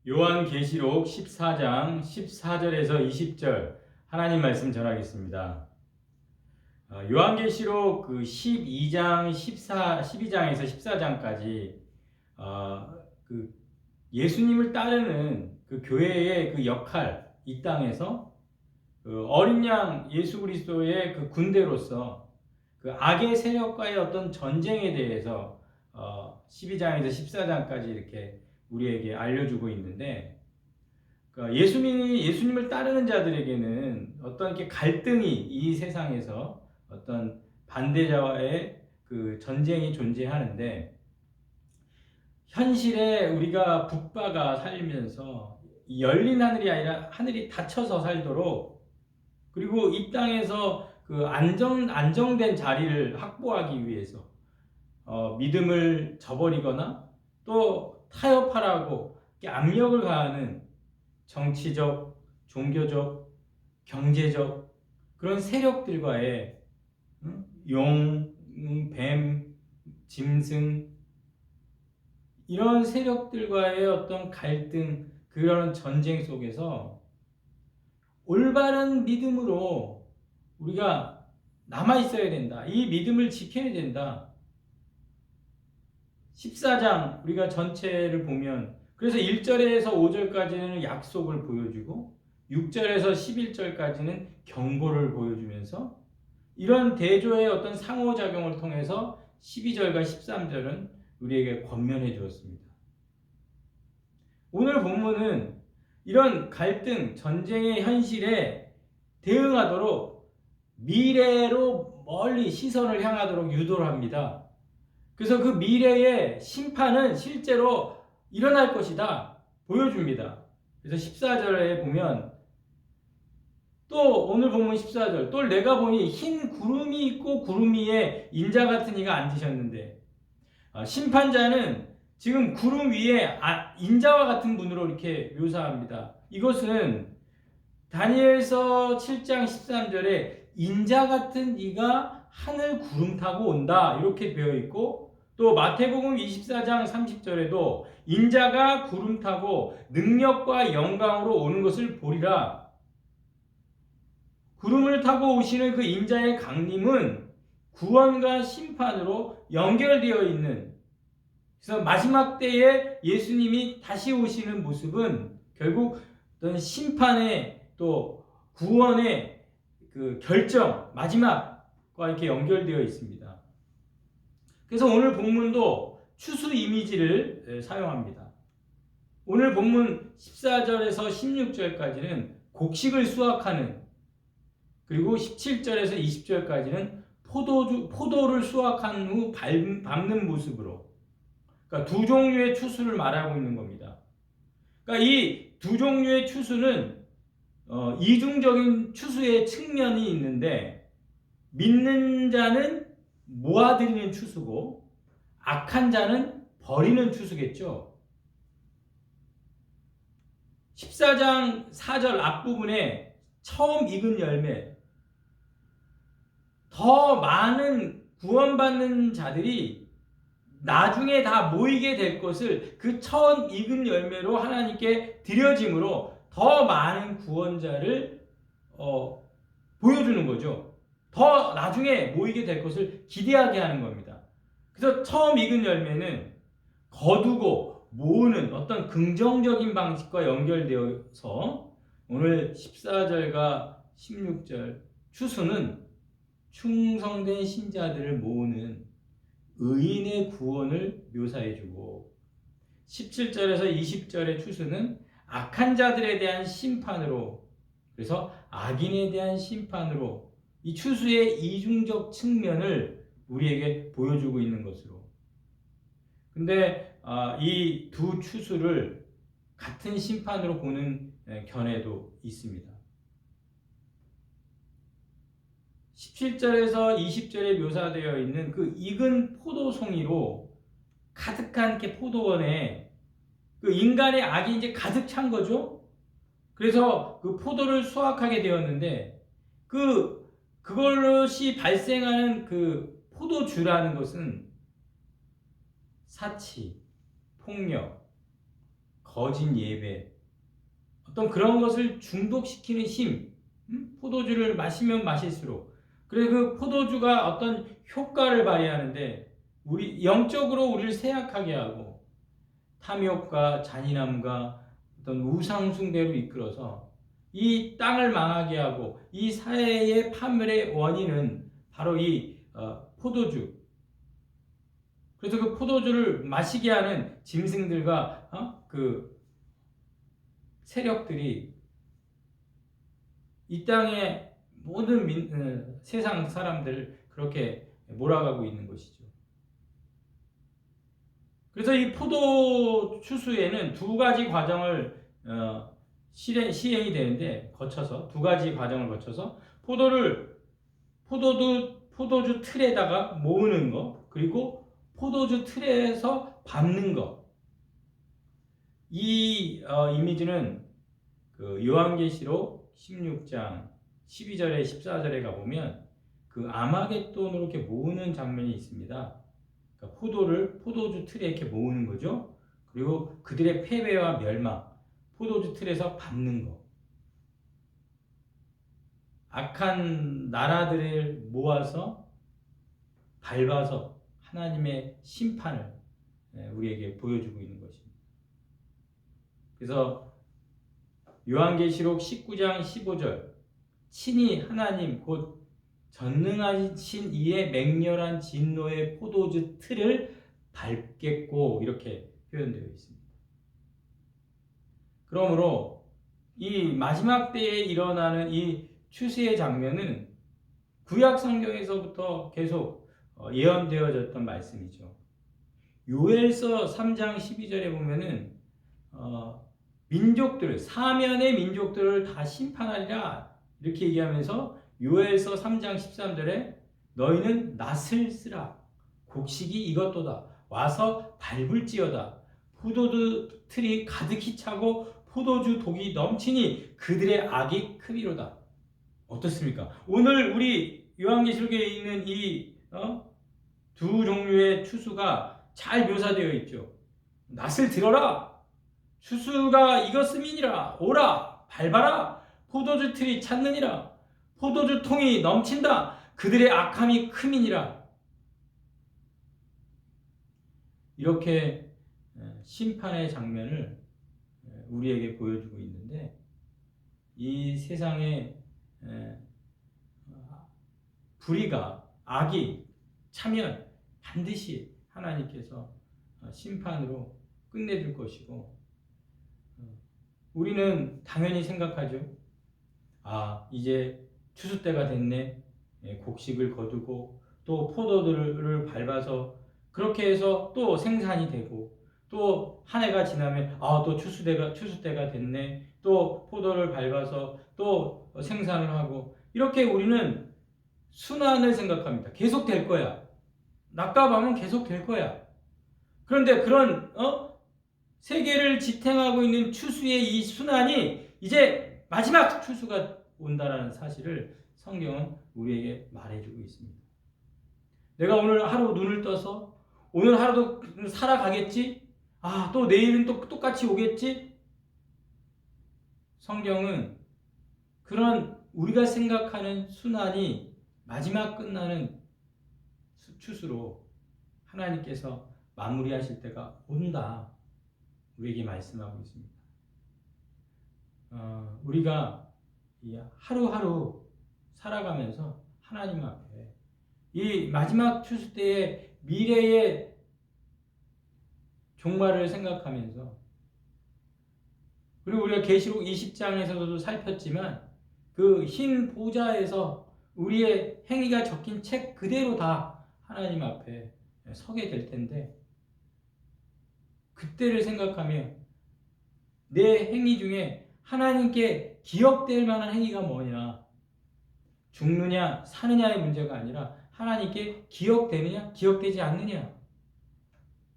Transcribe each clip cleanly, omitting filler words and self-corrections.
요한계시록 14장 14절에서 20절 하나님 말씀 전하겠습니다. 요한계시록 그 12장에서 14장까지 그 예수님을 따르는 그 교회의 그 역할, 이 땅에서 그 어린 양 예수 그리스도의 그 군대로서 그 악의 세력과의 어떤 전쟁에 대해서 12장에서 14장까지 이렇게 우리에게 알려주고 있는데, 그러니까 예수님을 따르는 자들에게는 어떤 이렇게 갈등이 이 세상에서 어떤 반대자와의 그 전쟁이 존재하는데, 현실에 우리가 붙박아 살면서 열린 하늘이 아니라 하늘이 닫혀서 살도록, 그리고 이 땅에서 그 안정된 자리를 확보하기 위해서 믿음을 저버리거나 또 타협하라고 압력을 가하는 정치적, 종교적, 경제적 그런 세력들과의 용, 뱀, 짐승 이런 세력들과의 어떤 갈등, 그런 전쟁 속에서 올바른 믿음으로 우리가 남아있어야 된다. 이 믿음을 지켜야 된다. 14장 우리가 전체를 보면, 그래서 1절에서 5절까지는 약속을 보여주고 6절에서 11절까지는 경고를 보여주면서 이런 대조의 어떤 상호작용을 통해서 12절과 13절은 우리에게 권면해 주었습니다. 오늘 본문은 이런 갈등, 전쟁의 현실에 대응하도록 미래로 멀리 시선을 향하도록 유도를 합니다. 그래서 그 미래의 심판은 실제로 일어날 것이다 보여줍니다. 그래서 14절에 보면, 또 오늘 본문 14절, 또 내가 보니 흰 구름이 있고 구름 위에 인자 같은 이가 앉으셨는데, 심판자는 지금 구름 위에 인자와 같은 분으로 이렇게 묘사합니다. 이것은 다니엘서 7장 13절에 인자 같은 이가 하늘 구름 타고 온다 이렇게 되어 있고, 또 마태복음 24장 30절에도 인자가 구름 타고 능력과 영광으로 오는 것을 보리라. 구름을 타고 오시는 그 인자의 강림은 구원과 심판으로 연결되어 있는, 그래서 마지막 때에 예수님이 다시 오시는 모습은 결국 어떤 심판의 또 구원의 그 결정, 마지막과 이렇게 연결되어 있습니다. 그래서 오늘 본문도 추수 이미지를 사용합니다. 오늘 본문 14절에서 16절까지는 곡식을 수확하는, 그리고 17절에서 20절까지는 포도를 수확한 후 밟는 모습으로, 그러니까 두 종류의 추수를 말하고 있는 겁니다. 그러니까 이 두 종류의 추수는 이중적인 추수의 측면이 있는데, 믿는 자는 모아들이는 추수고 악한 자는 버리는 추수겠죠. 14장 4절 앞부분에 처음 익은 열매, 더 많은 구원받는 자들이 나중에 다 모이게 될 것을 그 처음 익은 열매로 하나님께 드려짐으로 더 많은 구원자를 보여주는 거죠. 더 나중에 모이게 될 것을 기대하게 하는 겁니다. 그래서 처음 익은 열매는 거두고 모으는 어떤 긍정적인 방식과 연결되어서 오늘 14절과 16절 추수는 충성된 신자들을 모으는 의인의 구원을 묘사해주고, 17절에서 20절의 추수는 악한 자들에 대한 심판으로, 그래서 악인에 대한 심판으로 이 추수의 이중적 측면을 우리에게 보여주고 있는 것으로. 근데 이 두 추수를 같은 심판으로 보는 견해도 있습니다. 17절에서 20절에 묘사되어 있는 그 익은 포도송이로 가득한 이렇게 포도원에 그 인간의 악이 이제 가득 찬 거죠. 그래서 그 포도를 수확하게 되었는데, 그것이 발생하는 그 포도주라는 것은 사치, 폭력, 거짓 예배, 어떤 그런 것을 중독시키는 힘, 포도주를 마시면 마실수록, 그래서 그 포도주가 어떤 효과를 발휘하는데 우리 영적으로 우리를 쇠약하게 하고 탐욕과 잔인함과 어떤 우상 숭배로 이끌어서 이 땅을 망하게 하고 이 사회의 파멸의 원인은 바로 이 포도주. 그래서 그 포도주를 마시게 하는 짐승들과 그 세력들이 이 땅의 모든 세상 사람들을 그렇게 몰아가고 있는 것이죠. 그래서 이 포도 추수에는 두 가지 과정을 시행이 되는데 두 가지 과정을 거쳐서 포도주 틀에다가 모으는 거, 그리고 포도주 틀에서 밟는 거. 이 이미지는 그 요한계시록 16장 12절에 14절에 가보면 그 아마겟돈으로 이렇게 모으는 장면이 있습니다. 그러니까 포도주 틀에 이렇게 모으는 거죠. 그리고 그들의 패배와 멸망, 포도주 틀에서 밟는 거. 악한 나라들을 모아서 밟아서 하나님의 심판을 우리에게 보여주고 있는 것입니다. 그래서 요한계시록 19장 15절 친히 하나님 곧 전능하신 이의 맹렬한 진노의 포도주 틀을 밟겠고 이렇게 표현되어 있습니다. 그러므로 이 마지막 때에 일어나는 이 추수의 장면은 구약 성경에서부터 계속 예언되어졌던 말씀이죠. 요엘서 3장 12절에 보면은 민족들, 사면의 민족들을 다 심판하리라 이렇게 얘기하면서 요엘서 3장 13절에 너희는 낫을 쓰라 곡식이 이것도다 와서 밟을지어다 포도주 틀이 가득히 차고 포도주 독이 넘치니 그들의 악이 크리로다. 어떻습니까? 오늘 우리 요한계시록에 있는 이 두 종류의 추수가 잘 묘사되어 있죠. 낫을 들어라. 추수가 이것음이니라. 오라. 밟아라. 포도주 틀이 찼느니라. 포도주 통이 넘친다. 그들의 악함이 크미니라. 이렇게 심판의 장면을 우리에게 보여주고 있는데 이 세상에 불의가 악이 차면 반드시 하나님께서 심판으로 끝내줄 것이고 우리는 당연히 생각하죠. 이제 추수 때가 됐네. 곡식을 거두고 또 포도들을 밟아서 그렇게 해서 또 생산이 되고 또 한 해가 지나면 또 추수 때가 됐네. 또 포도를 밟아서 또 생산을 하고 이렇게 우리는 순환을 생각합니다. 계속 될 거야. 낮과 밤은 계속 될 거야. 그런데 그런 세계를 지탱하고 있는 추수의 이 순환이 이제 마지막 추수가 온다라는 사실을 성경은 우리에게 말해주고 있습니다. 내가 오늘 하루 눈을 떠서 오늘 하루도 살아가겠지? 또 내일은 또 똑같이 오겠지? 성경은 그런 우리가 생각하는 순환이 마지막 끝나는 추수로 하나님께서 마무리하실 때가 온다. 우리에게 말씀하고 있습니다. 우리가 하루하루 살아가면서 하나님 앞에 이 마지막 추수 때의 미래의 종말을 생각하면서 그리고 우리가 계시록 20장에서도 살폈지만 그 흰 보좌에서 우리의 행위가 적힌 책 그대로 다 하나님 앞에 서게 될 텐데 그때를 생각하며 내 행위 중에 하나님께 기억될 만한 행위가 뭐냐, 죽느냐 사느냐의 문제가 아니라 하나님께 기억되느냐 기억되지 않느냐,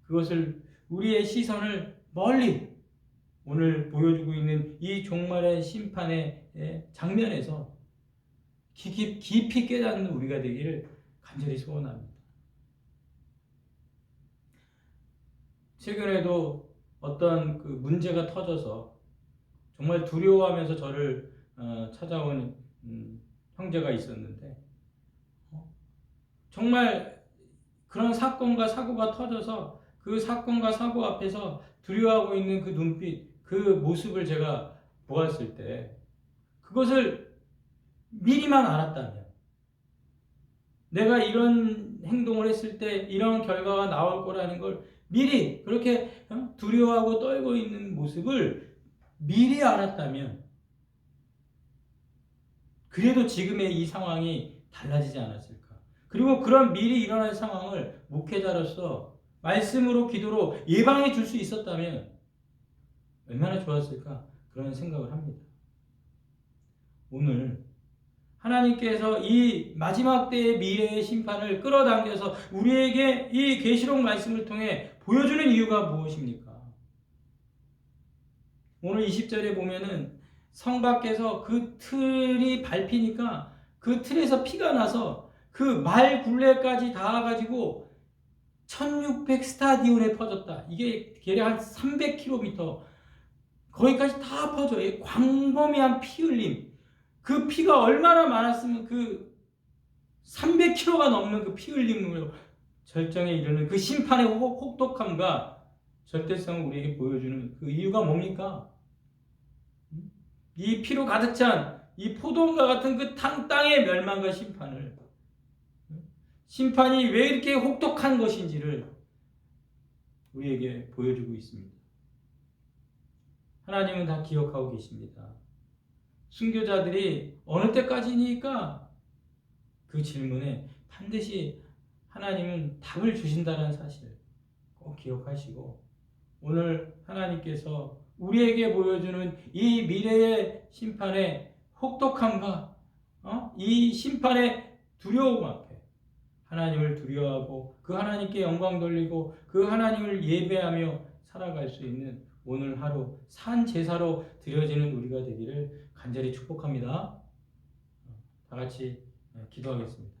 그것을 우리의 시선을 멀리 오늘 보여주고 있는 이 종말의 심판의 장면에서 깊이 깨닫는 우리가 되기를 간절히 소원합니다. 최근에도 어떤 그 문제가 터져서 정말 두려워하면서 저를 찾아온 형제가 있었는데 정말 그런 사건과 사고가 터져서 그 사건과 사고 앞에서 두려워하고 있는 그 눈빛, 그 모습을 제가 보았을 때 그것을 미리만 알았다면 내가 이런 행동을 했을 때 이런 결과가 나올 거라는 걸 미리 그렇게 두려워하고 떨고 있는 모습을 미리 알았다면 그래도 지금의 이 상황이 달라지지 않았을까. 그리고 그런 미리 일어날 상황을 목회자로서 말씀으로 기도로 예방해 줄 수 있었다면 얼마나 좋았을까 그런 생각을 합니다. 오늘 하나님께서 이 마지막 때의 미래의 심판을 끌어당겨서 우리에게 이 계시록 말씀을 통해 보여주는 이유가 무엇입니까? 오늘 20절에 보면은 성 밖에서 그 틀이 밟히니까 그 틀에서 피가 나서 그 말 굴레까지 닿아가지고 1600 스타디온에 퍼졌다. 이게 대략 한 300km 거기까지 다 퍼져. 광범위한 피 흘림. 그 피가 얼마나 많았으면 그 300km가 넘는 그 피 흘림으로 절정에 이르는 그 심판의 혹독함과 절대성을 우리에게 보여주는 그 이유가 뭡니까? 이 피로 가득 찬 이 포도원과 같은 그 땅의 멸망과 심판이 왜 이렇게 혹독한 것인지를 우리에게 보여주고 있습니다. 하나님은 다 기억하고 계십니다. 순교자들이 어느 때까지니까 그 질문에 반드시 하나님은 답을 주신다는 사실 꼭 기억하시고 오늘 하나님께서 우리에게 보여주는 이 미래의 심판의 혹독함과 이 심판의 두려움 앞에 하나님을 두려워하고 그 하나님께 영광 돌리고 그 하나님을 예배하며 살아갈 수 있는 오늘 하루 산 제사로 드려지는 우리가 되기를 간절히 축복합니다. 다 같이 기도하겠습니다.